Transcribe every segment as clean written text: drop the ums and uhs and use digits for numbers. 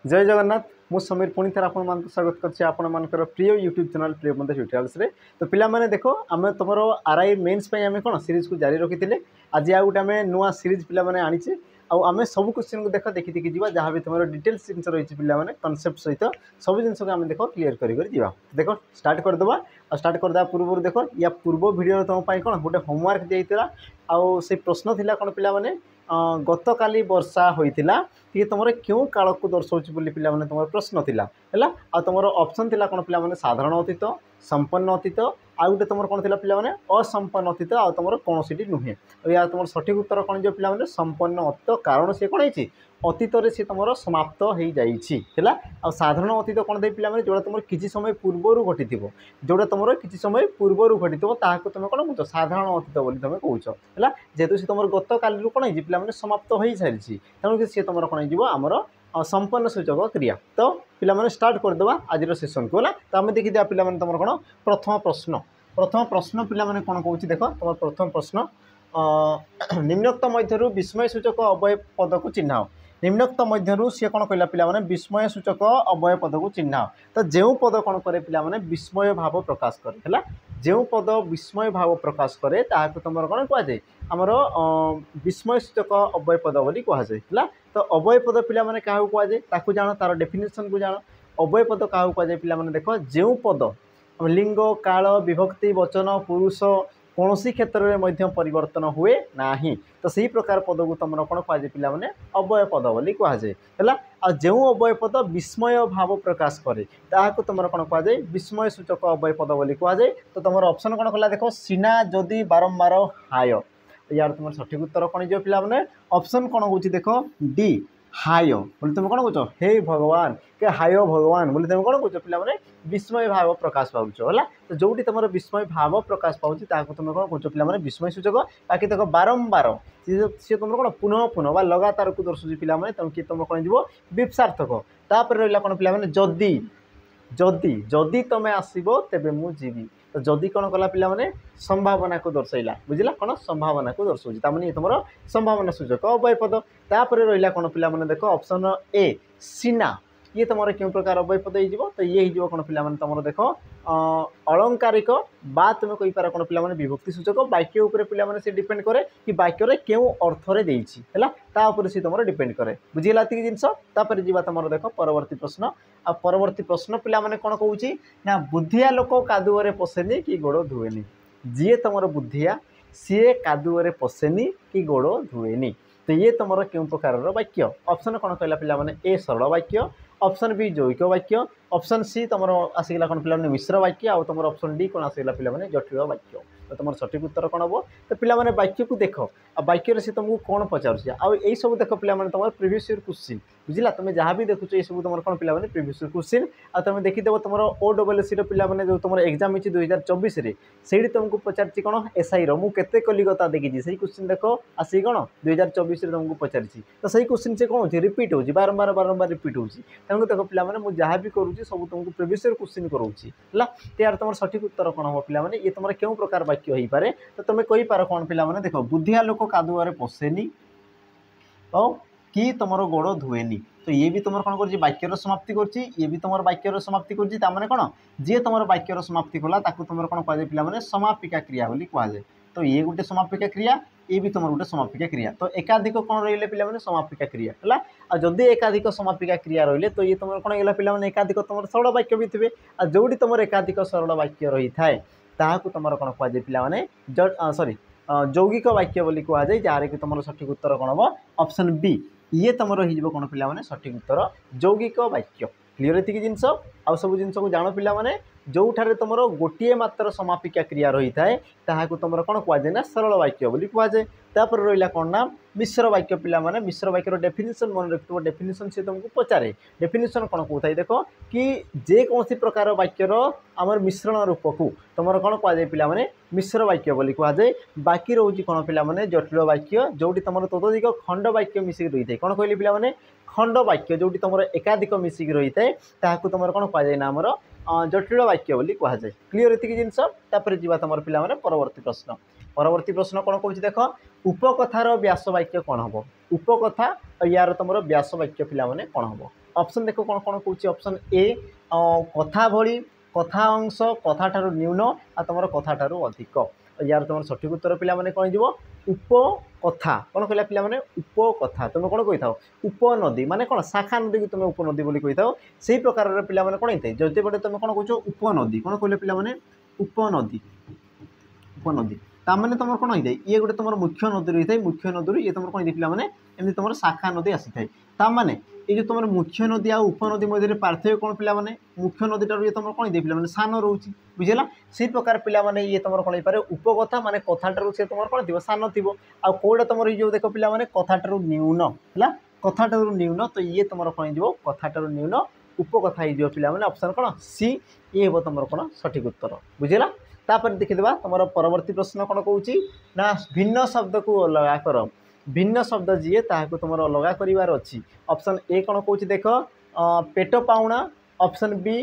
जय जगन्नाथ मु समीर पुणी थर आप स्वागत कर प्रिय यूट्यूब चैनल प्रिय बंधु ट्यूटोरियल्स रे। तो पिला माने देखो आम तुम आरआई मेन्स पे आम कौन सीरीज को जारी रखी थे। आज आ गोटे आम नुआ सीरीज पिला माने आनीचे आम सब क्वेश्चन को देख देखी देखी जा जहाँ भी तुम डिटेल्स जिन रही है कनसेप्ट सहित सब जिन आम देख क्लीयर कर देख स्टार्ट करदे। और स्टार्ट करदे पूर्व देख या पूर्व भिडियो तुम कौन गोटे होमवर्क दिया आउ से प्रश्न थिला कौन पिला माने गत काली वर्षा होइतिला कि तुम क्यों काल को दर्शाऊँ बोली पिला माने तुम प्रश्न थिला हैला। आ तुम ऑप्शन थिला कौन पिला माने साधारण अतीत संपन्न अतीत आउ गोटे तुम कौन थिला पिला माने असंपन्न अतीत आ तुम कौन सी नुहे। या तुम सठिक उत्तर कौन जो पिला माने संपन्न अतीत कारण से कौन है अतीत सी तुम समाप्त हो जाइला। आ साधारण अतीत कौन दे पिला माने जोड़ा तुम किसी समय पूर्वर घटी जोड़ा तुम किसी समय पूर्वर घटी ताकू तुम कौन कौच साधारण अतीत बोली तुम कौच है। जेहेतु सी तुम गत काली कौन है पिला माने समाप्त हो सारी तेणुक सी तुम कौन होमर संपन्न सूचक क्रिया। तो पिला माने स्टार्ट करदे आज सेसन को है। तो आम देखी पिला माने तुम कौन प्रथम प्रश्न पिला माने कौन कौच देख तुम प्रथम प्रश्न निम्नोक्त मध्य विस्मय सूचक अवय पद को चिन्ह। निम्नोक्त मध्य सी कौन कहला पिला माने विस्मय सूचक अवय पद को चिन्ह। तो जो पद कौन करे पिला माने विस्मय भाव प्रकाश करे है। जो पद विस्मय भाव प्रकाश करे ताकू तुम कौन कहुए आमर विस्मय सूचक अवय पद बोली कहुए। तो अवय पद पिला माने क्या कहुए ताकू जान तार डेफिनेशन को जान। अवय पद क्या कहुए पिला माने देख जो पद लिंग काल विभक्ति वचन पुरुष कौन सी क्षेत्र में परिवर्तन हुए ना। तो सही प्रकार पद को तुम कौन कहुए पिला माने अवय पद बोली कहुए है। आ जो अवय पद विस्मय भाव प्रकाश करे ताकू तुम कौन कहुए विस्मय सूचक अवय पद बोली कहुए। तो तुम ऑप्शन कौन कला देख सीना जदि बारंबार हाय। यार तुम सठिक उत्तर कौन जो पिला माने ऑप्शन कौन हो देख डी हाय बोली तुम कौन कौच हे भगवान के हाय भगवान बोली तुम कौन कौच पिला माने विस्मय भाव प्रकाश पाउछ है। तो जोटी तुम विस्मय भाव प्रकाश पाऊँ ताकू तुम कौन कौच पिला माने विस्मय सूचक। बाकी देख बारंबार सी तुम कौन पुनः पुनः बा लगातार को दर्शाऊँ पिला माने तुम तुम कौन जीव विप्सार्थक। तापर रहा कौन पिला माने जदि जदि जदि तुम आसब तेबे मु जीवी। तो जदि कौन कला पिला माने संभावना को दर्शाइला बुझला कौन संभावना को दर्शाऊँ ताମାନେ तुम संभावना सूचक अवय पद। तापर रहा कौन पिला माने देख ऑप्शन ए सीना ये तुम क्यों प्रकार अवय पद हो। तो ये हो कौन पिला माने तुम देख अलंकारिक बा तुम कही पार कौन पिला माने विभक्ति सूचक वाक्य उपर पिला माने से डिपेंड करे कि वाक्य क्यों अर्थरे देइछि हैला तापर से तुम डिपेंड करे बुझीला ती जिंस। तापर जीवा तुम देख परवर्ती प्रश्न। आ परवर्ती प्रश्न पिला माने कौन कहूँ ना बुद्धिया लोक कादुअरे पशेनी कि गोड़ धुएनी। जी तुम बुद्धिया सी कादुअरे पशेनी कि गोड़ धुएनी। तो ये तुम क्यों प्रकार वाक्य। ऑप्शन कौन कहला पिला माने ए सरल वाक्य ऑप्शन बी जैविक वाक्य ऑप्शन सी तुम आसगला कौन पिला मिश्र वाक्य आउ तुम ऑप्शन डी कौन आसगला पिला जटिल वाक्य। तो तुम सठिक उत्तर कौन हम। तो पिला माने वाक्य को देख आ वाक्य से तुमको कौन पचार आउ यही सब देख पिला माने तुम प्रीवियस ईयर क्वेश्चन बुझला तुम जहाँ भी देखुच ये सब तुम कौन पिला माने प्रीवियस ईयर क्वेश्चन। आ तुम देखीदेव तुम OSSC पिला माने जो तुम एग्जाम होती 2024 रे से तुमको पचार कौन SI रु केते कलिकता देखी से क्वेश्चन देख आसी कौन 2024 तुमको पचार। तो सही क्वेश्चन से कौन हो रिपीट हो बारंबार बारंबार रिपीट हो। तेणु देख पिला माने मुझे जहाँ भी करूँ सब तुमको प्रीवियस ईयर क्वेश्चन करोची है। तो यार तुम सठिक उत्तर कौन हम पिला माने ये तुम क्यों प्रकार वाक्य हो पारे। तो तुम कही पार कौन पिला माने देख बुद्धिया लोक कादुअरे पशेनी और कि तुम गोड़ धुएनी। तो ये भी तुम कौन कर वाक्यर समाप्ति कर ये भी तुम वाक्यर समाप्ति कर कौन जी तुम वाक्यर समाप्ति कला तुम कौन कहुए पिला माने समापिका क्रिया बोली कहुए। तो ये गोटे समापिका क्रिया ये भी तुम गोटे समापिका क्रिया। तो एकाधिक कौन रही पिला माने समापिका क्रिया है। आ जदि एकाधिक समापिका क्रिया रही तो ये तुम कौन होगा पिला माने एकाधिक तुम सरल वाक्य भी थे। आ जोटी तुम एकाधिक सरल वाक्य रही थाए ताकू तुम कौन कहुए पिला माने सॉरी यौगिक वाक्य बोली कहुए जहाँ कि तुम सठिक उत्तर कौन हम ऑप्शन बी ये तुम रही कौन पिला माने सठिक उत्तर यौगिक वाक्य। क्लीयर एतिक जिनस आउ सब जिनस को जान पिला माने जो ठारे तुम गोटे मात्र समापिका क्रिया रही थाए ताकू तुम कौन कहुए ना सरल वाक्य बोली कहुए। तापर रहा कौन ना मिश्र वाक्य पिला माने मिश्र वाक्यर डेफिनेशन मन रखिथ डेफिनेशन से तुमको पचारे डेफिनेशन कौन कहता देख कि जेकोसी प्रकार वाक्यर आमर मिश्रण रूप को तुम कौन कहुए पिला माने मिश्र वाक्य बोली कहुए। बाकी रोची कौन पिला माने जटिल वाक्य जोटी तुम ततोधिक खंड वाक्य मिसिक रही है कौन कहली पिला माने खंड वाक्य जोटी तुम एकाधिक मिसिक रही है ताकू तुम कौन कहुए ना आमर जटिल वाक्य बोली कहुए। क्लीयर एतिक जिनस। तापर जीवा तुम पिला माने परवर्ती प्रश्न। परवर्ती प्रश्न कौन कहूँ देख उपकथार व्यास वाक्य कौन हम उपकथा और यार तुम व्यास वाक्य पिला माने कौन हम। ऑप्शन देखो कौन कौन कौन ऑप्शन ए कथा भली कथा अंश कथा ठारू न्यून आ तुम कथा ठारू अधिक यार तुम सठिक उत्तर पिला माने कौन जीवो उपकथा कौन कहला पिला माने उपकथा तुम कौन कही था उपनदी माने कौन शाखा नदी की तुम उपनदी बोली कही था से प्रकार पिला माने कौन होता है जदि बड़े तुम कौन कौच उपनदी कौन कहले पिला माने उपनदी उपनदी ताने तुम कौन होता है ये गोटे तुम मुख्य नदी रही है मुख्य नदी ये तुम कौन पे एमती तुम शाखा नदी आसी थाए ताने ये जो तुम मुख्य नदी आ उपनदी मध्य पार्थक्य कौन पे मुख्य नदी टार ये तुम कौन पे सान रोचे बुझेगा से प्रकार पे ये तुम कौन हो उपकथा माने कथा ठार से तुम कौन थी सान थी आउटा तुम ये देख पे कथा ठार न्यून है कथा ठार न्यून तो ये तुम कौन हो कथा ठार न्यून उपकथा हो पे ऑप्शन कौन सी ये हम तुम कौन सठिक उत्तर बुझेगा तापर देखिदेवा तुम परवर्ती प्रश्न कौन कौच ना भिन्न शब्द को अलग कर भिन्न शब्द जी ताकू तुम अलग करार अच्छी ऑप्शन ए कौन कौच देख पेट पाउना ऑप्शन बी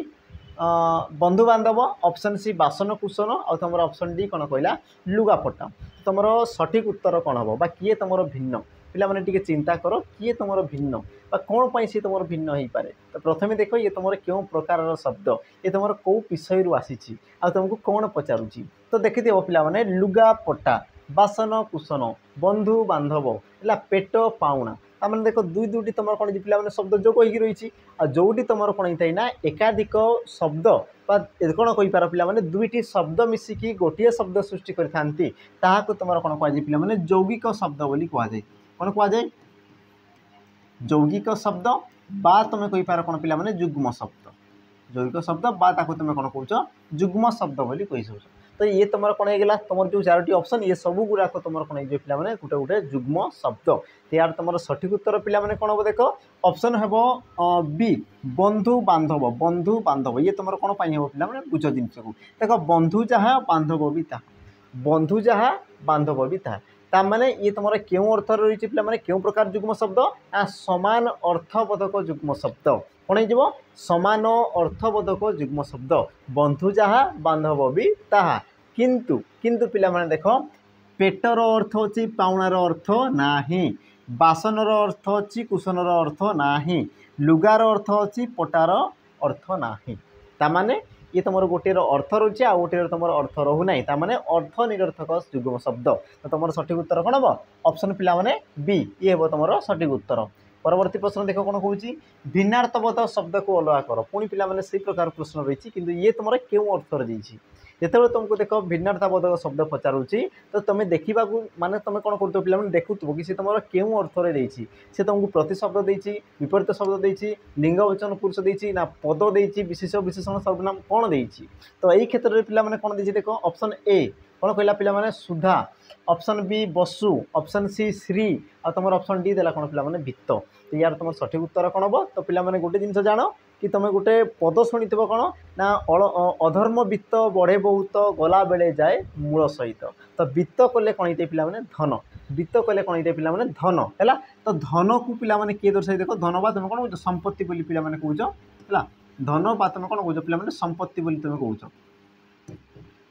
बंधु बांधव ऑप्शन सी बासन कुशन और तुम ऑप्शन डी कौन कहला लुगापटा तुम सठिक उत्तर कौन हम बा किए तुम भिन्न पिला माने टिके चिंता कर किए तुम भिन्न बा कौन पाई सी तुम भिन्न हो पारे तो प्रथम देख ये तुम क्यों प्रकार शब्द ये तुम कौ विषय आसी आ तुमको कौन पचारुची तो देखिए पिला माने लुगापटा बासन कुशन बंधु बांधव है पेट पाउना तार देख दुई दुईटी तुम कौन पे शब्द जोग हो रही जोटी तुम कौन होता है ना एकाधिक शब्द कौन कहींपार पे दुईटी शब्द मिसिकी गोटे शब्द सृष्टि करती तुम कौन कह पे यौगिक शब्द बोली कहुए कौन कहुए यौगिक शब्द बा तुम कहींपार कौन पे जुग्म शब्द यौगिक शब्द बा तुम कौन कौच जुग्म शब्द बोली कही तो ये तुम कौन होगा तुम जो चारोटी ऑप्शन ये सब गुड़ाक तुम कौन हो पे गोटे गोटे जुग्म शब्द यार तुम सठिक उत्तर पे कौन हम देख ऑप्शन हे बी बंधु बांधव ये तुम कौन पाई हम पे बुझ जिनस को देख बंधु जहाँ बांधव भी ता बंधु जहाँ बांधव भी ता ताने ये तुम क्यों अर्थ रही पे क्यों प्रकार जुग्म शब्द समान अर्थबोधक जुग्म शब्द कौन हो समान अर्थबोधक जुग्म शब्द बंधु जहाँ बांधव भी ताहा किंतु किंतु पिला माने देख पेटर अर्थ अच्छी पाउणार अर्थ नाही बासनर अर्थ अच्छी कुशनर अर्थ नाही लुगार अर्थ अच्छी पटार अर्थ नाही तामाने ये तुम गोटे अर्थ रोचे आ गोटे तुम अर्थ रोना ताने अर्थ निरर्थक जुग्म शब्द तो तुम सठिक उत्तर कौन हम ऑप्शन पिला माने बी ये हम तुम सठिक उत्तर परवर्ती प्रश्न देख कौन कौच भिन्नार्थबोध शब्द को अलग कर पुणी पे से प्रकार प्रश्न रही कि ये तुम क्यों अर्थ रही जिते तुमको देख भिन्नार्थबोधक शब्द पचारूँ तो तुम देखा माने तुम कौन कर पे देखुव कि तुम क्यों अर्थ रही से तुमको प्रति शब्द देती विपरीत शब्द देती लिंग वचन पुरुष देती ना पद देती विशेष विशेषण सर्वनाम कौन देती तो यही क्षेत्र में पे कौन देती देख ऑप्शन ए कौन कहला पे Sudha option B Basu option C Shri आ तुम ऑप्शन डी देला कौन पे भित्त तो यार तुम सठिक उत्तर कौन हम तो पे गोटे जिन जान कि तुम गोटे पद शुणी कौन ना अधर्म वित्त बढ़े बहुत गला बेले जाए मूल सहित तो वित्त कले कौन होते पे धन वित्त कले कौन होते पे धन है तो धन को पे किए दर्शाई देख धन बा तुम कौन कौच संपत्ति बोली पे कौच है धन बा तुम कौन कौच पे संपत्ति बोली तुम कौच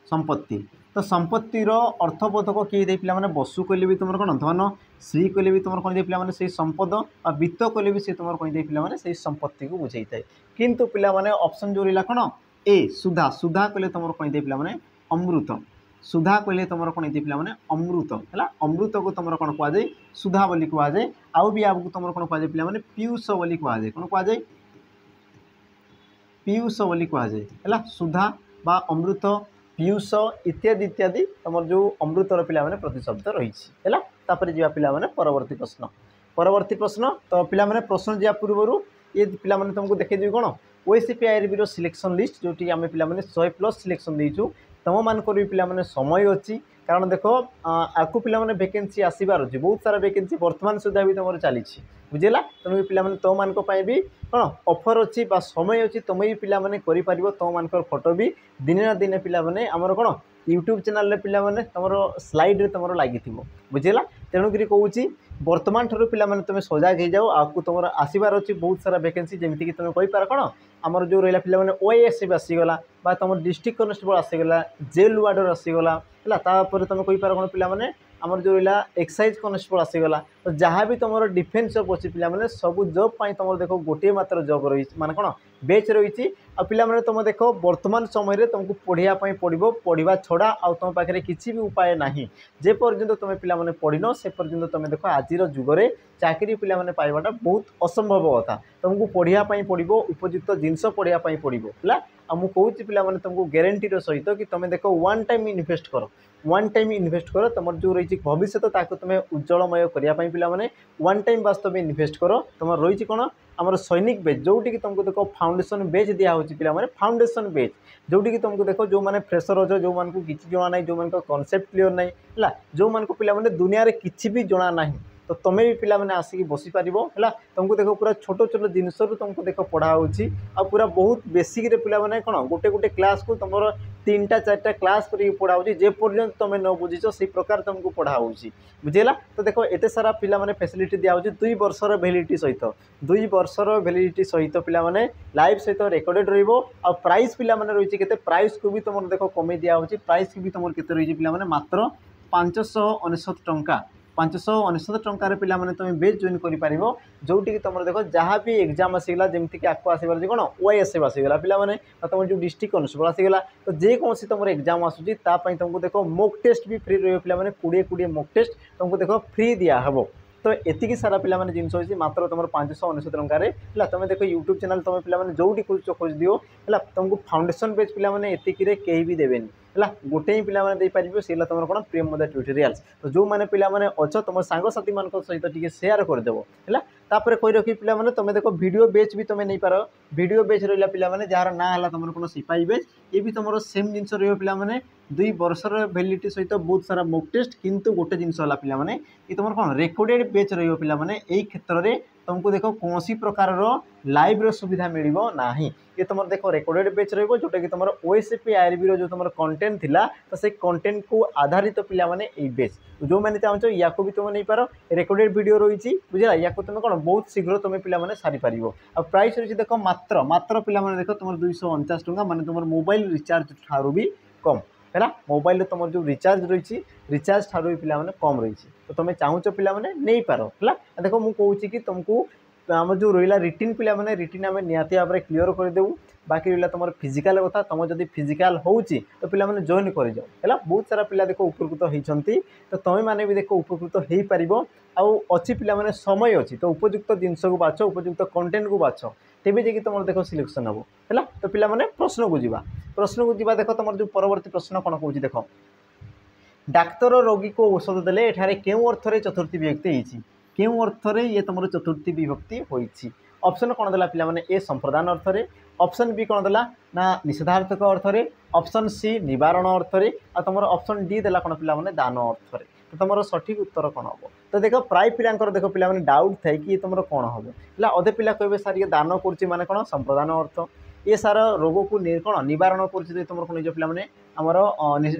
संपत्ति तो संपत्तिर अर्थबोधक किए पे बसु कले भी तुम कौन धन श्री कले भी तुम कौन पे से संपद और वित्त कले भी तुम कौन पे से संपत्ति को बुझे थाए किंतु पिला ऑप्शन जो रहा कौन ए सुधा सुधा कले तुम कौन पे अमृत सुधा कहले तुम कौन पे अमृत है अमृत को तुम कौन कहुए सुधा बोली कहुए आउ भी आपको तुम कौन कहुए पे पीयूष बोली कहुए कौन कहुए पीयूष बोली कहुए है सुधा बा अमृत पीयूष इत्यादि इत्यादि तुम जो अमृतर पे प्रतिशब्द रही है जा पे परवर्ती प्रश्न तो पे प्रश्न जा पूर्व ये पे तुमको देखे कौन ओएससीपीआईआरबी सिलेक्शन लिस्ट जो आम पे 100+ सिलेक्शन देचु तुम मानक भी पे समय अच्छी कारण देख आपको पे वैकेंसी आसबार अच्छी बहुत सारा वैकेंसी वर्तमान सुधा भी तुम चली बुझेगा तेणु पे तुम मानक भी कौन ऑफर अच्छी समय अच्छी तुम भी पे तुम मान फोटो भी दिने ना दिने पे आमर कौन यूट्यूब चैनल पे तुम स्लाइड रे तुम लगी बुझेगा तेणुक कौच वर्तमान ठार पे तुम सजाग हो जाओ आपको तुम आसबार अच्छी बहुत सारा वैकेंसी जमीक तुम कहींपार कौन आमर जो रहा पे ओएएसएफ आसीगला तुम डिस्ट्रिक्ट कनेस्टेबल आसीगला जेल वार्डर आसीगला है तुम कहींपार कौन पे आमर जो रहा एक्साइज कनेस्टेबल आसीगला तो जहाँ भी तुम डिफेन्स जॉब अच्छी पे सब जॉब तुम देख गोटे मात्र जॉब रही माने कौन बेच रही पे तुम देख वर्तमान समय तुमको पढ़ाई पड़ो पढ़ा छड़ा आ तुम पाखे किसी भी उपाय ना जे पर्यंत तुम पे पढ़न से पर्यंत तुम देख आज जुगरे चाकरी पे पाइबाटा बहुत असंभव कथा तुमको पढ़ाई पड़ो उपयुक्त जिनस पढ़ाई पड़ो है आ मुझे कहूँ पे तुमको ग्यारंटीर सहित कि तुम देख वन टाइम इन्वेस्ट कर वन टाइम इन्वेस्ट कर तुम जो रही भविष्य तुम उज्जवलमय करने पे वन टाइम बास तुम इन्वेस्ट कर तुम रही कौन आमर सैनिक बेच जोटि तुमको देख फाउंडेशन बेच दिया पे फाउंडेशन बेच जोटि तुमको देख जो मैंने फ्रेशर अच्छे जो मानक किसी जना ना जो मान कनसेप्ट क्लीयर ना है जो मान पे दुनिया रे किसी भी जना ना तो तुम्हें भी पे आसिक बसी पार है तुमको देख पूरा छोट छोट जिनस तुमको देख पढ़ाई आ पूरा बहुत बेसिक पे कौन गोटे गोटे क्लास को तुम 3टा 4टा क्लास कर पढ़ाऊँ जे पर्यंत तुम न बुझीच से प्रकार तुमको पढ़ाऊँगी बुझेगा तो देख एत सारा पे फैसिलिटी दिया 2 वर्षर वैलिडिटी सहित 2 वर्षर वैलिडिटी सहित पे लाइव सहित रेकर्डेड रहा प्राइस पे रही है प्राइस को भी तुम देख कमे दिया प्राइस भी तुम के रही है पे मात्र 599 टंका 599 टंकार पे तुम बेच जॉइन कर जोटि तुम देख जहाँ भी एग्जाम आसीगला जमीक आपको आसबार कौन ओएसएफ आसीगला पे तुम जो डिस्ट्रिक्ट कनेस्टेबल आसीगला तो जेकोसी तुम एग्जाम आसूँ तुमको देख मॉक टेस्ट भी फ्री रही पे 20 मॉक टेस्ट तुमको देख फ्री दिहब तो एतिकी सारा पे जिनस होती मात्र तुम 599 टंकार है तुम देख यूट्यूब चैनल तुम पे जोटी खोज दियो है तुमको फाउंडेशन बेच पे एतिकी कहीं भी देवेनि है गोटे ही पे पारे सी तुम कौन प्रियम मदर ट्यूटोरियल्स तो जो मैंने पे अच्छ तुम सांगसाथी मान सहित टी सेयार करदेव है तापर कही रखी पे तुम देख वीडियो बेच भी तुम नहीं पार वीडियो बेच रहा पे जार ना है तुम कौन सिपाही बेच ये भी तुम सेम जिनस पे 2 वर्षर वैलिडिटी सहित बहुत सारा मॉक टेस्ट किंतु गोटे जिनस पे ये तुम कौन रेकर्डेड बेच रही पे क्षेत्र में तुमको देख कौन प्रकार लाइव सुविधा मिल ना ये तुम देख रेकर्डेड बेच रही जोटा कि तुम ओएसएफ आईआरबी जो तुम कंटेंट थिला तो से कंटेंट को आधारित पे बेच जो मैंने चाहो या भी तुम नहीं पार रेकर्डेड वीडियो रही बुझा या तुम कौन बहुत शीघ्र तुम पे सारी पार आ प्राइस रही देख मात्र मात्र पे देख तुम 249 टंका माने तुम मोबाइल रिचार्ज ठारू भी कम है मोबाइल तुम जो रिचार्ज रही रिचार्ज ठारू भी पे कम रही तो तुम चाहूच पे नहीं पार है देख मुझे कि तुमको आम जो रहा रिटिन पे रिटिन आम निहाती भाव में क्लीयर करदेवु बाकी रहा तुम फिजिकाल कथा तुम जब फिजिकाल हो तो पे जॉइन कर जाओ है बहुत सारा पिला देख उपकृत होती तो तुम मैंने भी देख उपकृत हो पार अच्छी पे समय अच्छी तो उपयुक्त जिनस को बाछ उपयुक्त कंटेंट को बाछ तेज जी तुम देख सिलेक्शन हम है तो पे प्रश्न को जीवा देख तुम जो परवर्ती प्रश्न कौन कौन देख डाक्तर रोगी को औषध देले एठारे केउं अर्थरे चतुर्थी विभक्ति होती केउं अर्थरे ये तुम चतुर्थी विभक्ति होती ऑप्शन कौन देला पिला माने ए संप्रदान अर्थरे ऑप्शन बी कौन देला ना निषेधार्थक अर्थरे ऑप्शन सी निवारण अर्थरे आ तुम ऑप्शन डी देला कौन पिला माने दान अर्थरे तो तुम सठिक उत्तर कौन हम तो देख प्राय पिलांकर देख पिला माने डाउट थाए कि तुम कौन हम है अधे पिला कहे सार ये दान करुच्ची माने कौन संप्रदान अर्थ ये सारा रोग को कौन निवारण कर तुम कौन निज पे आमर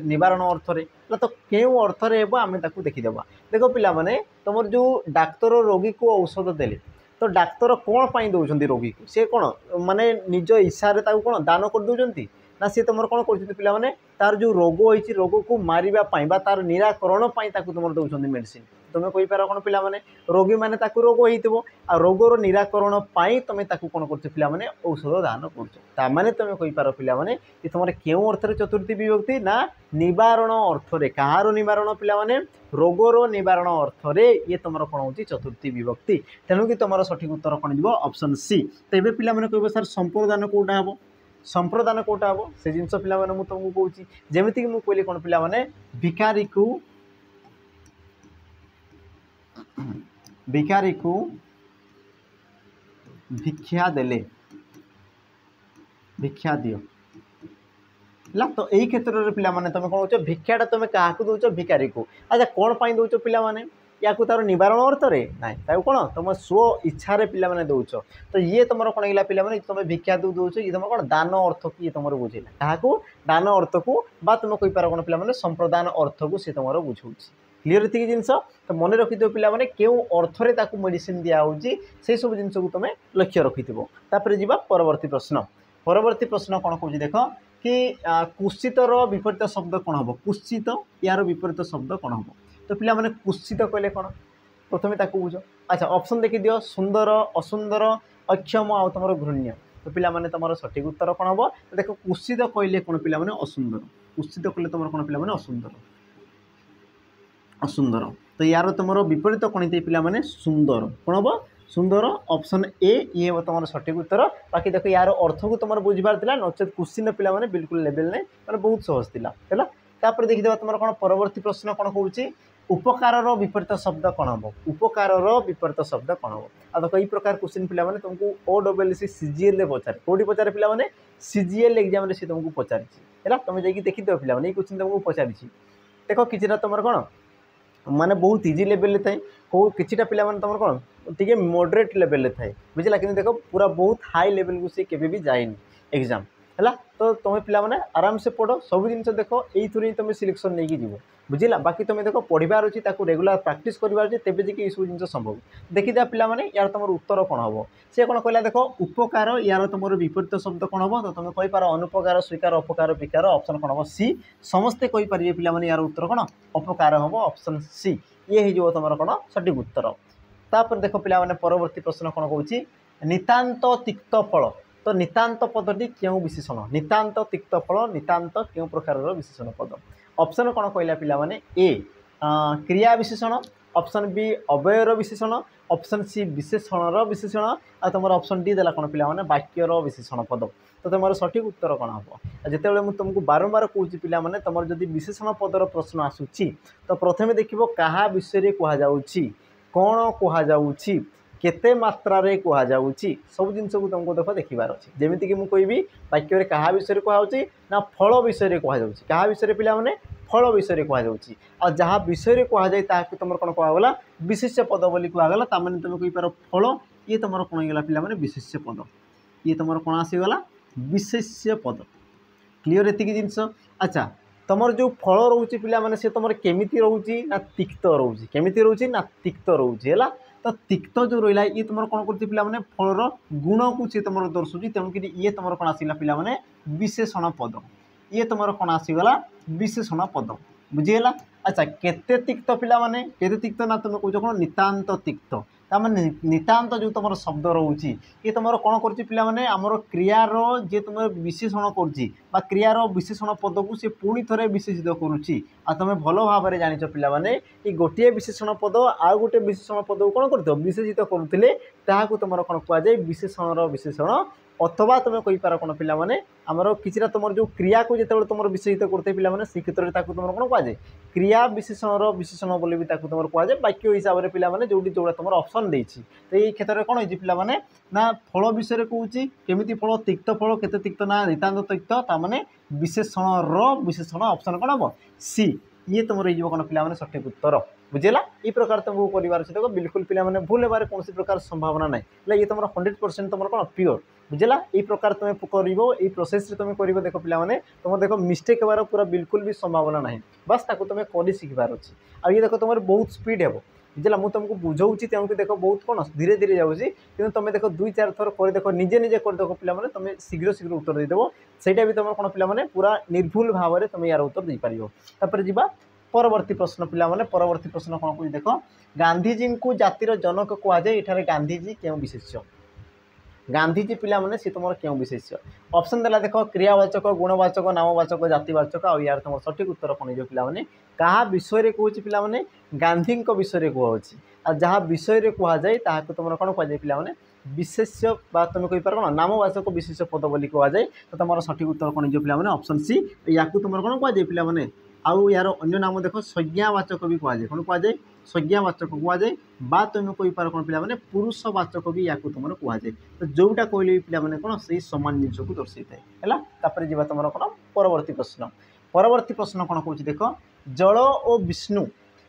निवारण अर्थरे तो क्यों अर्थरे आम देखीदेवा देख पे तुम जो डाक्तर रोगी को औषध देले तो डाक्तर कौन पाई दौरान रोगी को सी कौन माने निज इच्छा कौन दान कर दौरान ना सी तुम कौन कर पे तार जो रोग होती रोग को मारे तार निराकरण तुम दौरान मेडिसिन तुम कहींपार कौन पे रोगी मैंने रोग हो रोगर निराकरण तुम कौन कर औषध दान कर तुम कहींपार पे तुम क्यों अर्थ चतुर्थी विभक्ति ना निवारण अर्थरे कहार निवारण पे रोगर निवारण अर्थरे ये तुम कौन हो चतुर्थी विभक्ति तेणु कि तुम सठिक उत्तर कौन जी ऑप्शन सी तेज पे कह सर संप्रदान कौटा हम संप्रदान कौटा हम से जिन पे मुझे तुमको कहूँ जमीक मुझे कहली कौन पे भिखारी को भिक्षा देले भिक्षा दियो है तो यही क्षेत्र में पे तुम कौन हो भिक्षाटा तुम क्या दौच भिखारी को अच्छा कौन पाई दौच पे या तार निवारण अर्थरे ना कौन तुम स्व इच्छा पे दौच तो ये तुम कौन है पे तुम भिक्षा दौच ये तुम कौन दान अर्थ की तुम बुझेगा क्या दान अर्थ को तुम कहींपार कौन पे संप्रदान अर्थ को सी तुम बुझाऊँ क्लीयर थी जिनस तो मन रखी पे क्यों अर्थरे मेडिसिन दिखाई से सब जिन को तुम लक्ष्य रखी तापर जी परवर्ती प्रश्न कौन कौन देख कि कुत्सितर विपरीत शब्द कौन हम कुत्सित यार विपरीत शब्द कौन हम तो पिला माने कुत्सित कहले कौन प्रथमे ताकू बुझ। अच्छा ऑप्शन देखि दियो सुंदर असुंदर अक्षम आ तुम घृण्य तो पिला माने तुम सठिक उत्तर कौन हम तो देख कुत्सित कहले कौन पिला माने असुंदर कुत्सित कहले तुम कौन पिला माने असुंदर असुंदर तो यार तुम विपरीत कौन होते पिला माने सुंदर कौन हम सुंदर ऑप्शन ए ये हम तुम सठिक उत्तर बाकी देख यार अर्थ को तुम बुझार था नचेत क्वेश्चन पिला माने बिल्कुल लेवल नहीं मैंने बहुत सहज था है देखीदे तुम कौन परवर्ती प्रश्न कौन कौन उपकार विपरीत शब्द कौन हम उपकार विपरीत शब्द कौन हम आ देख यही प्रकार क्वेश्चन पिला माने तुमको OSSC CGL पचारे कौटी पचारे पिला माने CGL एग्जाम सी तुमको पचारि है तुम जाकि देखीद पिला माने क्वेश्चन तुमको पचारि देख किसी तुम कौन माने बहुत इजी लेवल थाए कौ किटा पिला माने तुम कौन टे मॉडरेट लेवल थाए बुझला कि देख पूरा बहुत हाई लेवल को सी केबे भी जाएनी एग्जाम है तो तुम पिला माने आराम से पढ़ सब जिन देख ये तुम सिलेक्शन नहीं जीव बुझला बाकी तुम देख पढ़ार अच्छी रेगुलर प्रैक्टिस करार अच्छे तेज जी सब जिन संभव देखीदा पिला माने यार तुम उत्तर कौन हम सी कौन कहला देख उपकार यार तुम विपरीत शब्द कौन हम तो तुम कहींपार अनुपकार स्वीकार अपकार विकार ऑप्शन कौन हम सी समस्ते कहींपारे पिला माने यार उत्तर कौन अपकार हम ऑप्शन सी ये हो तुम कौन सठिक उत्तर तापर देख पिला माने परवर्ती प्रश्न कौन कौन नितांत तिक्त फल तो नितांत पदटी क्यों विशेषण नितांत तिक्त फल नितांत क्यों प्रकार विशेषण पद ऑप्शन कौन कहला पिला माने ए क्रिया विशेषण ऑप्शन बी अवयर विशेषण ऑप्शन सी विशेषण विशेषण आ तुम ऑप्शन डी देला कौन पिला माने वाक्यर विशेषण पद तो तुम सठिक उत्तर कौन हम जिते मुझे तुमको बारंबार कहूँ पिला माने तुम जदि विशेषण पदर प्रश्न आसूची तो प्रथमे देखिबो कहा विषय कहुच्छी कौन कहुच्छी केते मात्रा रे कहुच्छी सब जिन को तुमको देख देखार अच्छे जमीक मुझे कहबी वाक्य क्या विषय कहुच्छी ना फल विषय कहुच्छी क्या विषय पिला माने फल विषय कहुच्छी आ जहाँ विषय कहुए तुम कौन कहगला विशेष्य पद बोली कहगला ताने तुम कहींपार फल ये तुम कौन होगा पिला माने विशेष्य पद ये तुम कौन आसीगला विशेष्य पद क्लीयर एति जिनस अच्छा तुम जो फल रोचे पिला माने से तुम केमिति रोचे ना तिक्त रोचे केमिति रोचे ना तिक्त रोचे है तो तिक्त जो रहा ये तुम कौन कर पिला माने फलर गुण को सी तुम दर्शाऊँ तेणुक ये तुम कौन आसला पिला माने विशेषण पद ये तुम कौन आसीगला विशेषण पद बुझीगला अच्छा केते तिक्त पिला माने केते तिक्त ना तुम कौच कौन नितांत तिक्त ताମାନେ नितांत जो तुम शब्द रोचे ये तुम कौन कर पिला माने आमर क्रियार जे तुम विशेषण कर क्रियार विशेषण पद को सी पुणी थे विशेषित करुच्ची आ तुम भल भाव में जाच पिला माने कि गोटे विशेषण पद आउ गोटे विशेषण पद को कौन कर विशेषित करुले तुम कौन कहुए विशेषण विशेषण अथवा तुम कहींपार कौन पिला माने आमर किसी तुम जो क्रिया को जो तुम विशेषित करते पिला माने से क्षेत्र में तुम कौन कहुए क्रिया विशेषण विशेषण बोली भी तुम कहुए वाक्य हिसाब से पिला माने जोड़ी जोड़ा तुम ऑप्शन देछि तो ये क्षेत्र में कौन होती पिला माने ना फल विषय कहूँ केमिति फल तिक्त फल केते तिक्त ना नितांत तिक्त ताने विशेषण विशेषण ऑप्शन कौन हम सी ये तुम ये कौन पिला माने सठिक उत्तर बुझेगा ये प्रकार तुमको करार अच्छे देखो बिल्कुल पिला माने भूल होबार कौन प्रकार संभावना नहीं ये तुम 100% तुम कौन प्योर बुझेगा ये प्रकार तुम कर प्रोसेस तुम कर देख पिला माने तुम देख मिस्टेक होबार पूरा बिल्कुल भी संभावना नहीं बस ताको तुम कर शिखबार अच्छे आ ये देख तुम बहुत स्पीड हे बुझेगा मुझे तुमको बुझाऊँगी तेणुक देख बहुत कौन धीरे धीरे जाऊँगी कि तुम देख 2-4 थर कर देख निजे निजे कर देख पिला माने तुम शीघ्र शीघ्र उत्तर देदेव सहीटा भी तुम कौन पिला माने पूरा निर्भुल भाव में तुम यार उत्तर दे पार जा परवर्ती प्रश्न पिला माने परवर्ती प्रश्न कौन कह देख गांधीजी को जातिर जनक कहुए ये गांधीजी क्यों विशेष्य गांधीजी पिला माने सी तुम क्यों विशेष्य ऑप्शन देला देख क्रियावाचक गुणवाचक नामवाचक जातिवाचक आ यार तुम सठिक उत्तर कौन हो पिला माने क्या विषय कहूँ पिला माने गांधी विषय कहुच्छी आ जहाँ विषय कहुए तुम कौन कहुए पिला माने विशेष्य तुम कहींपार कौन नामवाचक विशेष्य पद बोली कहुए तो तुम सठिक उत्तर कौन हो पिला माने ऑप्शन सी या तुम कौन कहुए पिला माने आउ यार अन्य नाम देख संज्ञावाचक भी कहुए कौन कहुए संज्ञावाचक कहुए बा तुम कहींपार कौन पिला माने पुरुषवाचक भी या तुम कहुए तो जोटा कहले पिला माने कौन से समान जिनस को दर्शाई है जी तुम कौन परवर्ती प्रश्न कौन कौन देख जल और विष्णु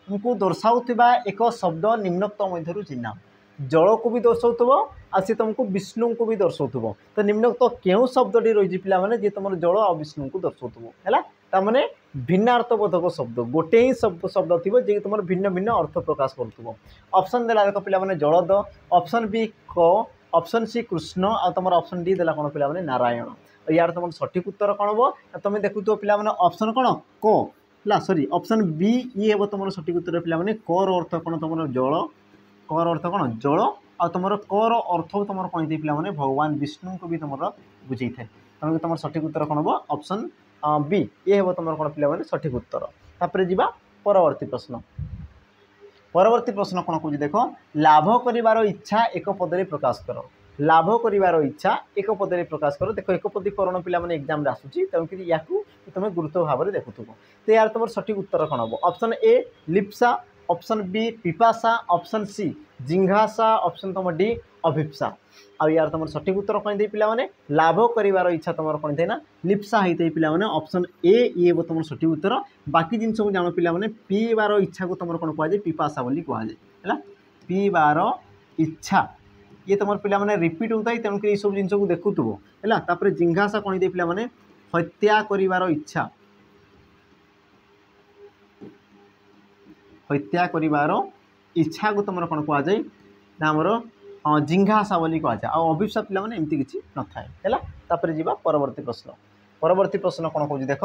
को दर्शाऊा एक शब्द निम्नोक्त मध्य चिन्ह जल को भी दर्शाऊ आ सी तुमको विष्णु को भी दर्शाऊ तो निम्नोक्त क्यों शब्दटी रही पिला माने जे तुम जल और विष्णु को दर्शाऊ है ताने भिन्नार्थबोधक शब्द गोटे ही शब्द थी जे तुम भिन्न भिन्न अर्थ प्रकाश करुव ऑप्शन देला देख पिला माने जलद ऑप्शन बी क ऑप्शन सी कृष्ण आ तुम ऑप्शन डी देला कौन पिला माने नारायण यार तुम सठिक उत्तर कौन हम तुम देखुव पिला माने ऑप्शन कौन क है सॉरी ऑप्शन बी ये हे तुम सठिक उत्तर पे कर अर्थ कौन तुम जल कर अर्थ कौन जल आ तुम कर अर्थ तुम कौन पे भगवान विष्णु को भी तुम बुझे था तेणुक तुम सठिक उत्तर कौन हम ऑप्शन बी ये हे तुम कौन पे सठिक उत्तर तापर जा परवर्ती प्रश्न परवर्ती प्रश्न कौन कौन देख लाभ कर इच्छा एक पदरे प्रकाश कर लाभ कर इच्छा एक पदरे प्रकाश कर देख एक पदीकरण पे एग्जाम आसूँ तेणुक या तुम गुरुत्व भाव में देखुव तो यार तुम सठिक उत्तर कौन हम ऑप्शन ए लिप्सा ऑप्शन बी पिपासा ऑप्शन सी जिंघासा ऑप्शन तुम डी अभिप्सा आ यार तुम सठिक उत्तर कौन दे पे लाभ कर इच्छा तुम कौन थे ना लिप्सा होता है पे ऑप्शन ए ये तुम सठिक उत्तर बाकी जिन सब जान पे पीबार इच्छा को तुम कौन कहुए पिपासा बोली कहुए पीबार इच्छा ये तुम पे रिपीट होता है तेणुक ये सब जिन को देखुव है जिंघासा कौन दे पे हत्या कर इच्छा हत्या कर इच्छा को तुम कौन कहुए ना आमर जिंघासा बोली कहुए आ अभिप्सा पे एमती किसी न थाए जी परवर्ती प्रश्न कौन कौन देख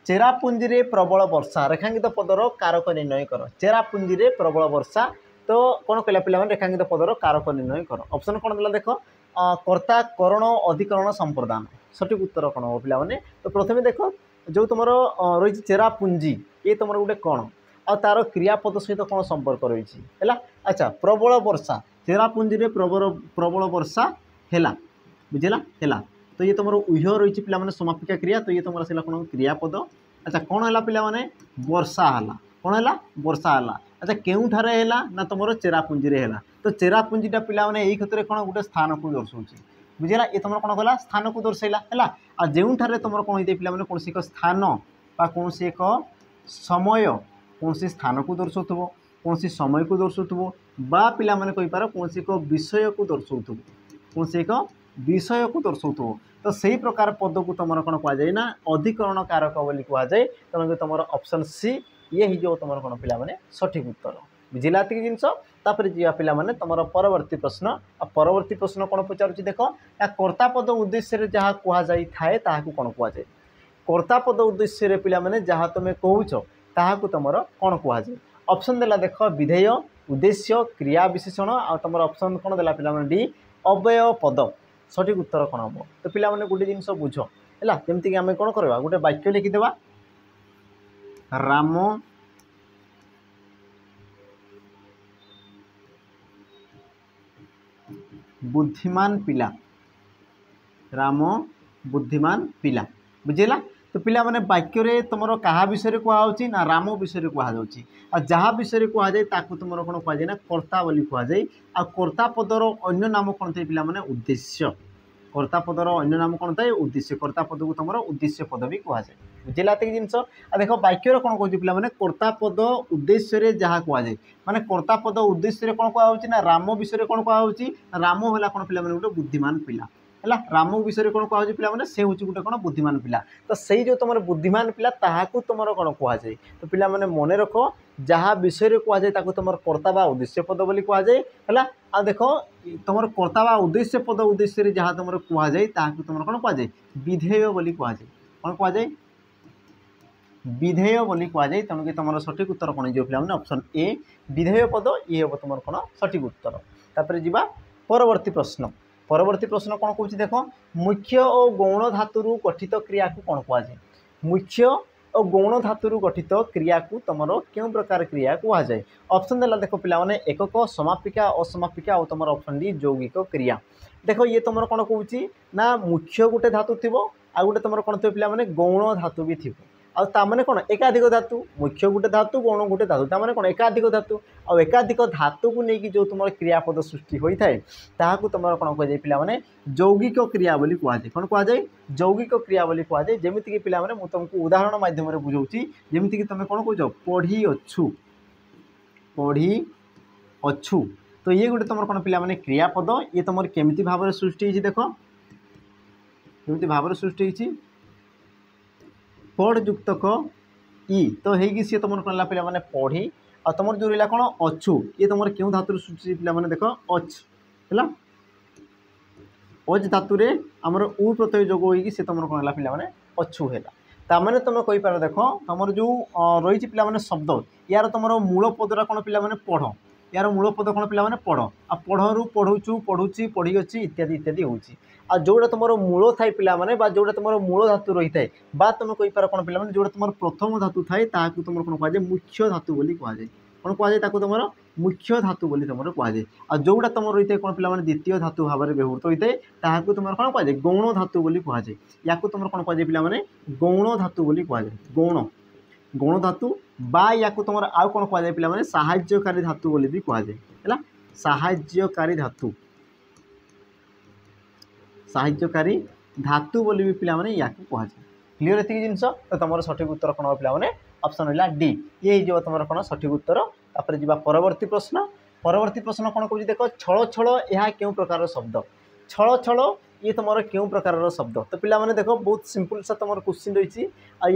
चेरापुंजी रे प्रबल वर्षा रेखांकित पदर कारक निर्णय कर चेरापुंजी रे प्रबल वर्षा तो कौन कहला पे रेखांकित पदर कारक निर्णय कर ऑप्शन कौन देला देख कर्ता करण अधिकरण संप्रदान सठिक उत्तर कौन हो पे तो प्रथम देख जो तुम रही चेरापुंजी ये तुम गोटे कौन आ तार क्रियापद सहित कौन संपर्क रही है अच्छा प्रबल वर्षा चेरापुंजी रे प्रबल वर्षा है बुझेगा है तो ये तुम उह रही पे समापिका क्रिया तो ये तुम से कौन क्रियापद अच्छा कौन है पे वर्षा है कौन है वर्षा है अच्छा केउठारे है ना तुम चेरापुंजी रे है तो चेरापुंजीटा पे यही क्षेत्र में कौन गोटे स्थान को दर्शाऊँ बुझेगा ये तुम कौन कला स्थान को दर्शाइला है आ जोठारे तुम कौन होते पे कौन एक स्थान कौन एक समय कौन स्थान को दर्शाऊ कौन समय को दर्शाऊ बा पिला माने कहि पार कौन एक विषय को दर्शाऊ कौन एक विषय को दर्शाऊ तो सही प्रकार पद को तुम कौन कहुए ना अधिकरण कारक बोली कहुए तेणुक तुम ऑप्शन सी ये ही जो तुम कौन पे सठिक उत्तर बुझिला एतिक जिनस तापर जी पे तुम परवर्ती प्रश्न परवर्ती प्रश्न कौन पचारुची देख या कर्तापद उद्देश्य जहाँ कहुई थाए कौन कहुए कर्तापद उद्देश्य पे जहाँ तुम कहूच ताकू तुम कौन कहुए ऑप्शन देला देख विधेय उद्देश्य क्रिया विशेषण आ तुम ऑप्शन कौन देला पे डी अव्यय पद सठिक उत्तर कौन हम तो पिला माने गोटे जिनस बुझ है जमीक आम कौन करवा गोटे वाक्य लिखिदेवा राम बुद्धिमान पिला राम बुद्धिमान पिला बुझेगा तो पिला माने वाक्य रे तुम क्या विषय कहुच्छी ना राम विषय कहुच्छी आ जहाँ विषय कहुए ताकू तुम कौन कहुए ना कर्ता बोली कहुए आ कर्ता पदर अन्य नाम कौन थे पिला माने उद्देश्य कर्ता पदर अन्य नाम कौन थाए उद्देश्य कर्ता पद को तुम उद्देश्य पद भी कहुए बुझेगा एतिक जिनस आ देख वाक्य कौन कहूँ पिला माने कर्ता पद उद्देश्य जहाँ कहुए माने कर्ता पद उद्देश्य कौन कहुच्छी ना राम विषय कौन कहुच्छी राम है कौन पिला माने गोटे बुद्धिमान पिला है राम विषय कौन कहुच्छी पे से हूँ गोटे कौन बुद्धिमान पिला तो सही जो तुम बुद्धिमान पिला ताकू तुम कौन कहुए तो पिला माने मन रख जहाँ विषय कहुए तुम कर्ता बा उद्देश्य पद बोली कहुए है आ देख तुम कर्ता बा उद्देश्य पद उद्देश्य जहाँ तुम कहुए तुम कौन कहुए विधेय बोली कहुए कौन कहुए विधेय बोली कहुए तेणुक तुम सठिक उत्तर कौन जो पे ऑप्शन ए विधेय पद ये हम तुम कौन सठिक उत्तर तापर जी परवर्ती प्रश्न कौन कौन देख मुख्य और गौण धातु गठित क्रिया को कौन कहुए मुख्य और गौण धातु गठित क्रिया को तुम क्यों प्रकार क्रिया कहुए ऑप्शन देला देख पे एकक समापिका असमापिका और तुम ऑप्शन डी यौगिक क्रिया देख ये तुम कौन कहूँ ना मुख्य गोटे धातु थी आ गोटे तुम कौन थे पे गौण धातु भी थी आने कौन एकाधिक धातु मुख्य गोटे धातु गौण गोटे धातु ताने कौन एकाधिक धातु और एकाधिक धातु को लेकिन जो तुम क्रियापद सृष्टि होता है ताकू तुम कौन कहुए पे यौगिक क्रिया बोली कहुए कौन कहुए यौगिक क्रिया बोली कहुए जमीक पे मुझे तुमको उदाहरण मध्यम बुझाऊँगी जमीक तुम कौन कौच पढ़ी अच्छु तो ये गोटे तुम कौन पे क्रियापद ये तुम केमी भाव सृष्टि देख केमी भाव सृष्टि पढ़ युक्तक ई तो होगी सी तुम कौन पे पढ़ी आ तुम जो रहा कौन अच्छु ये तुम क्यों धातु सृष्टि पे देख अच है अच धातु आमर उ प्रत्यय जोग होगी सी तुम कौन पे अच्छु है ताମାନେ तुम कहीपर देख तुम जो रही पे शब्द यार तुम मूल पदरा कौन पे पढ़ यार मूल पद कौन पे पढ़ आ पढ़ू पढ़ुचु पढ़ुची पढ़ी अच्छी इत्यादि इत्यादि हो जोटा तुम मूल थाए पे जोटा तुम मूल धातु रही है तुम कहीपर कौन पे जोटा तुम प्रथम धातु थाए तुम कौन कहुए मुख्य धातु बोली कहुए कौन कहुए तुम मुख्य धातु बोली तुम कहुए आ जोटा तुम रही है कौन पे द्वितीय धातु भाव में व्यवहृत होता है तुम कौन कहुए गौण धातु बोली कहुए या तुम कौन कहुए पे गौण धातु बोली कहुए गौण गौण धातु बा या तुम आउ कौन कहुए पे साहाय्यकारी धातु बोली भी कहुए है साहाय्यकारी धातु साहाय्यकारी धातु बोली भी पिलाने या कहुए क्लीयर एति जिनस तो तुम सठिक उत्तर कौन हो पिलाने ऑप्शन रहा डी ये हो तुम कौन सठिक उत्तर तापर जी परवर्ती प्रश्न कौन कह देख छल छल यह क्यों प्रकार शब्द छल छल ये तुम क्यों प्रकार शब्द तो पिला माने देखो बहुत सिंपल सा तुम क्वेश्चन रही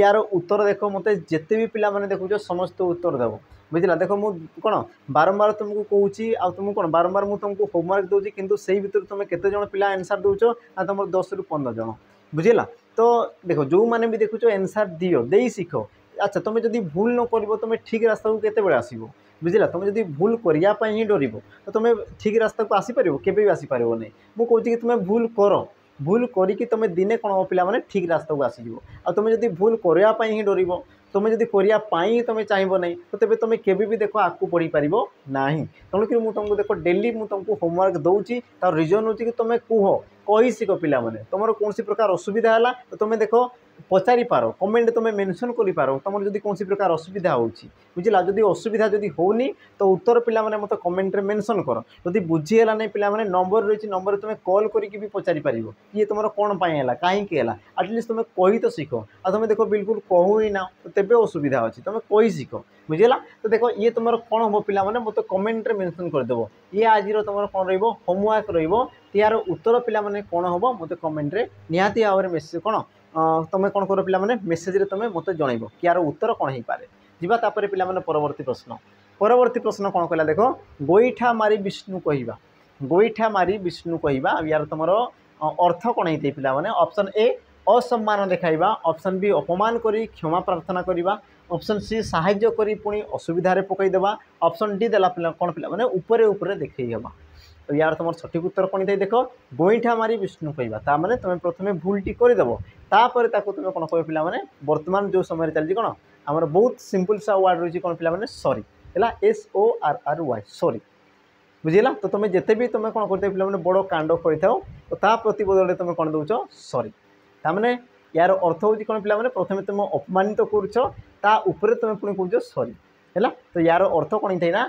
यार उत्तर देख मत जिते भी पिला माने देखुच समस्त उत्तर देव बुझला देख मु कौन बारंबार तुमको कहूँ आ तुमको कौन बारंबार मुझे तुमको होमवर्क दूसरी किंतु से भर तुम केते जन पिला आंसर दौच ना तुम 10 ରୁ 15 जन बुझेगा तो देख जो मैंने भी देखुच आंसर दियो दे शिख अच्छा तुम जब भूल न कर तुम ठीक रास्ता को केते आसब बुझला तुम जब भूल करने ही डर तो तुम ठीक रास्ता को आसीपर केवे भी आसीपर नहीं मुझे कहूँ कि तुम भूल कर भूल करी तुम दिने कौन हो पिला ठीक रास्ता को आसीज आ तुम जब भूल करने ही डर तुम जब करने तुम चाहब ना तो तेज तुम केवे भी देख आगू बढ़ी पार ना तेणुक मुझे तुमको देख डेली मुझे तुमको होमवर्क दूसरी तार रिजन हो तुम कह कही शिख पिला तुम कौन प्रकार असुविधा है तो तुम देख पचारि पार कमेंट तुम मेंशन कर पार तुम जब कौन प्रकार असुविधा हो बुझला जदि असुविधा जदि होनी तो उत्तर पिला मत कमेंट रे मेंशन कर जदि बुझीगला नहीं पिला नंबर रही नंबर तुम कॉल करके भी पचारि पार ये तुम कौन है कहीं एटलिस्ट तुम कही तो शिख आ तुम देख बिल्कुल कहू ही ना तो तेज असुविधा अच्छी तुम कही शिख बुझेगा तो देख ये तुम कौन हम पिला मत कमेंट रे मेंशन करदेव ये आज तुम कौन रोमवर्क यार उत्तर पिला कौन हम मत कमेंट रे निहाती भाव में मेसेज कौन तुम कौन कर पिला मेसेज तुम मत जनइब कि यार उत्तर कौन हो पारे जापर पिला परवर्ती प्रश्न कौन कहला देख गोईठा मारी विष्णु कहवा गोईठा मारी विष्णु कहवा यार तुम अर्थ कौन होते पिला ऑप्शन ए असम्मान देखाइबा ऑप्शन बी अपमान करी क्षमा प्रार्थना करवा ऑप्शन सी साहाय्य करी पुणी असुविधा पकईदेवा ऑप्शन डी देला कौन पिला उपरे उपरे देखई हवा तो यार तुम सठिक उत्तर कौन थे देख गोईठा मारी विष्णु कहवा ताने तुम प्रथम भूलटी करदेव तापर तुम कौन कह पिला वर्तमान जो समय चलती कौन आमर बहुत सिंपल सा वर्ड रही कौन पिला सॉरी है SORRY सॉरी बुझेगा तो तुम जिते भी तुम कौन करते पिला बड़ कांड कर तो प्रतिबदल तुम कौन दौच सॉरी ताने यार अर्थ हूँ कौन पिला प्रथम तुम अपमानित कर तुम पुणी कह सॉरी है तो यार अर्थ कौन थे ना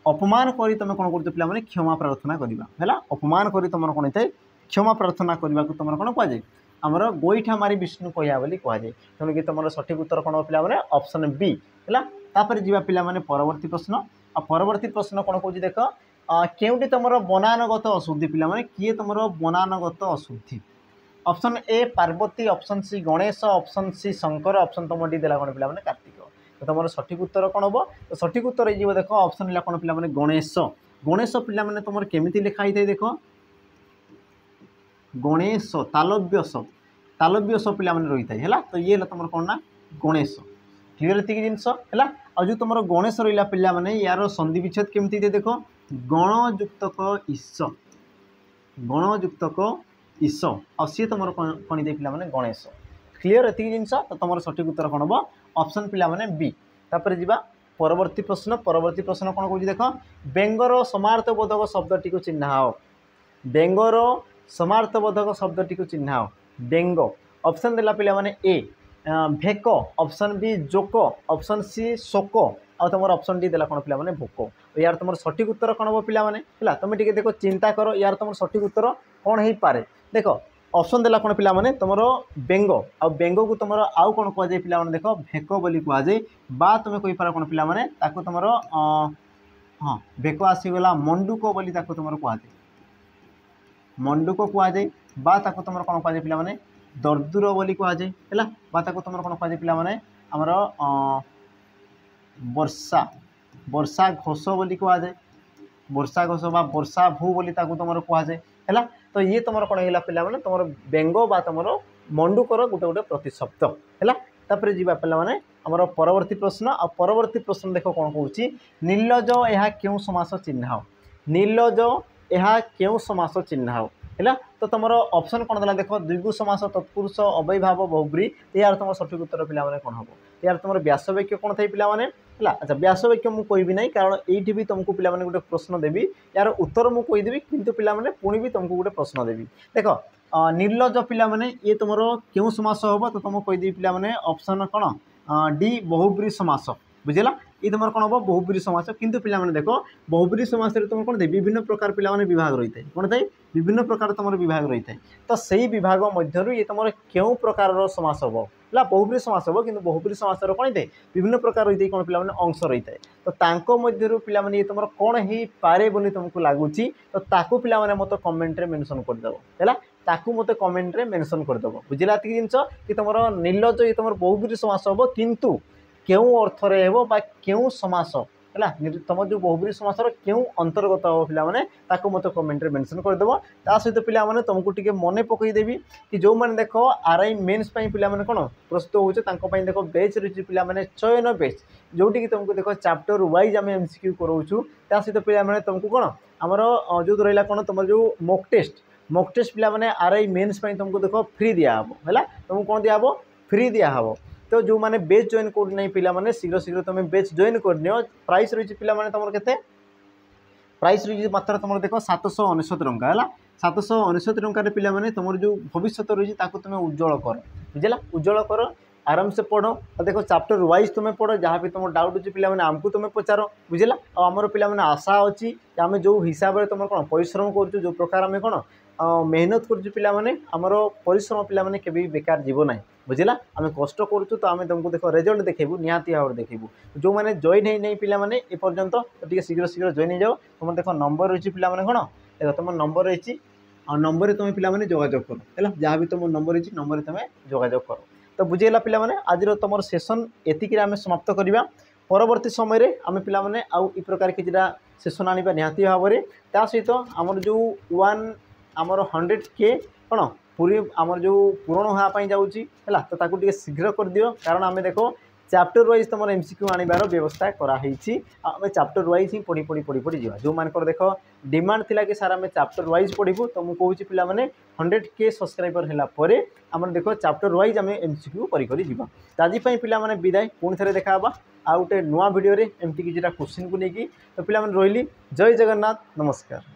अपमान करी तुम कौन कर पिला क्षमा प्रार्थना करवा है अपमान करी तुम कौन थे क्षमा प्रार्थना करने को तुम कौन कहुए आमर गोईठा मारी विष्णु कहवा बोली कहुए तेणुक तुम सठिक उत्तर कौन पिला ऑप्शन बी है जी पिला परवर्ती प्रश्न आ परवर्ती प्रश्न कौन कौन देख केउटी तुम बनानगत अशुद्धि पिला किए तुम बनानगत अशुद्धि option A Parvati option C Ganesh option C Shankar option तुम डी देला कौन पिला कार्तिक तो तुम सठिक उत्तर कौन हम तो सठिक उत्तर हो देख ऑप्शन कौन पिला गणेश गणेश पिला तुम केमी लिखाई थे देख गणेश तालव्यस तालव्यस पिला रही है तो ये तुम कौन ना गणेश क्लीयर एति जिनस है और जो तुम गणेश रहा पिला यार संधि विच्छेद केमती थे देख गणयुक्तक ईश गणयुक्तक ईश और सी तुम कौन दे पिला गणेश क्लीयर एति जिनस तो तुम सठिक उत्तर कौन हम ऑप्शन पिला बी तापर जी परवर्ती प्रश्न कौन कौन देख बेंगर समार्थबोधक शब्दटी को चिन्हाओ बेंगर समार्थबोधक शब्दटी को चिन्हाओ बेंग ऑप्शन देला पिला ए भेक ऑप्शन बी जोक ऑप्शन सी शोक आ तुम ऑप्शन डी देला कौन पिला भोक यार तुम सठिक उत्तर कौन हम पिला तुम टे देख चिंता कर यार तुम सठिक उत्तर कौन हो पारे देख ऑप्शन देला कौन पिला तुम बेंग आ बेंग को तुम आउ कौन कहुए पिला देख भेक बोली कहुए बा तुम कहीपर कौन पिला तुम हाँ भेक आसीगला मंडुक बोली तुम कहुए मंडुक कहुए बा तुम कौन कहुए पिला दर्दुर बोली कहुए है बा तुम कौन कहुए पिला आमर वर्षा वर्षा घोष बोली कहुए वर्षा घोष बा वर्षा भू बोली तुम कहुए है तो ये तुम कौन है पिला तुम बेंग बा तुम मंडुकर गोटे गोटे प्रतिशब्द है तापर जीवा पिला माने हमर परवर्ती प्रश्न आ परवर्ती प्रश्न देखो कोन कहूची निर्लज एहा केउ समास चिन्ह निर्लज एहा केउ समास चिन्ह है तो तुम ऑप्शन कौन देला देखो द्विगु समास तत्पुरुष अव्ययभाव बहुब्री यार तुम सठिक उत्तर पिला माने कौन हम यार तुम व्यास वाक्य कौन थे पिला माने है अच्छा व्यास वाक्य मुझे कहबी ना कारण ये भी तुमको पिला माने गोटे प्रश्न देवी यार उत्तर मुझे कहीदेवी किंतु पिला माने पुणी भी तुमको गोटे प्रश्न देवी देख निर्लज पिला माने ये तुम क्यों समास हम तो तुमको कहीदेवी पिला माने ऑप्शन कौन डी बहुब्री समास बुझेगा ये तुम कौन हम बहुब्री समास किंतु पिला माने देखो बहुब्री समास तुम कौन थे विभिन्न प्रकार पिला माने विभाग रही है कौन थे विभिन्न प्रकार तुम विभाग रही है तो सही विभाग मध्य ये तुम क्यों प्रकार समास हम है बहुब्री समास हम कि बहुब्री समास कौन थे विभिन्न प्रकार रही है कौन पिला माने अंश रही है तो तांको मध्य पिला माने ये तुम कौन हो पारे बोली तुमको लगुच तो ताकू पिला माने मत कमेंट रे मेंशन करदेव है ताकू मत कमेंट रे मेंशन करदेव बुझिला एतिक जिनस कि तुम निर्लज ये तुम बहुब्री समास हम किंतु क्यों अर्थ रे हेबो बा क्यों समास है तुम जो बहुब्री समास क्यों अंतर्गत हम पिला माने ताकू मत कमेंट रे मेंशन करदेव ता सहित पिला माने तुमको टिके मने पकईदेवी कि जो मैंने देख आरआई मेन्स पिला माने कोन प्रस्तुत होचे तांको पई देखो बेच रही पिला माने चयन बेच जोटी कि तुमको देखो चैप्टर वाइज आम एमसीक्यू कराऊँ ता सहित पिला माने तुमको कोन आमर जो रहा कौन तुम जो मॉक टेस्ट पिला माने आरआई मेन्स तुमको देखो फ्री दिया है तुमको कौन दिया फ्री दिया तो जो मैंने बेच जॉइन करना पिला माने शीघ्र शीघ्र तुम बेच जॉइन करनियो प्राइस रही पिला माने तुम केते प्राइस रही मात्र तुम देखो 799 टंका है 799 टंकार पिला माने तुम जो भविष्य रही तुम उज्जवल कर बुझेगा उज्जवल कर आराम से पढ़ और देखो चैप्टर वाइज तुम्हें पढ़ जहाँ भी तुम डाउट अच्छी पिला माने आमको तुम्हें पचार बुझेगा और आमर पिला माने आशा अच्छी आम जो हिसाब से तुम कौन परिश्रम कर जो प्रकार आम कौन मेहनत कर पिला माने आमर परिश्रम पिला माने केबे बेकार जीव ना बुझेगा आम कष्ट करूँ तो आम तुमको देख रिजल्ट देखू निहाती भाव देखू जो मैंने जॉइन है नहीं पिला माने ए पर्यंत तो शीघ्र शीघ्र जॉइन हो जाओ तुम देख नंबर रही पिला माने कौन देख तुम नंबर रही नंबर तुम पिला माने जोगाजोग कर है जहाँ भी तुम नंबर रही नंबर तुम जोगाजोग कर तो बुझेगा पिला माने आज तुम सेसन एतिक आम समाप्त करवा परवर्ती समय आम पिला माने आउ ई प्रकार किछिटा सेसन आनिबा निहाती भाव में ता सहित आमर जो आमर 100K कौन पूरी आमर जो पूरण होगापाई जाऊँगी है तो ताकू टे शीघ्र कर दियो कारण आम देख चैप्टर वाइज तुम एमसीक्यू आनिबार व्यवस्था कराई आम चैप्टर वाइज ही पढ़ी पढ़ी पढ़ी पढ़ी जा जो मानकर देख डिमांड थिला कि सार आम चैप्टर वाइज पढ़ू तो मुझे कहूँ पिला माने 100K सब्सक्राइबर है आम देख चैप्टर वाइज आम एमसीक्यू कर आज पिला माने विदाय पुणी थे देखा आ गोटे नुआ भिडियो एमती किसी क्वेश्चन को लेकिन तो पिला माने रही जय जगन्नाथ नमस्कार।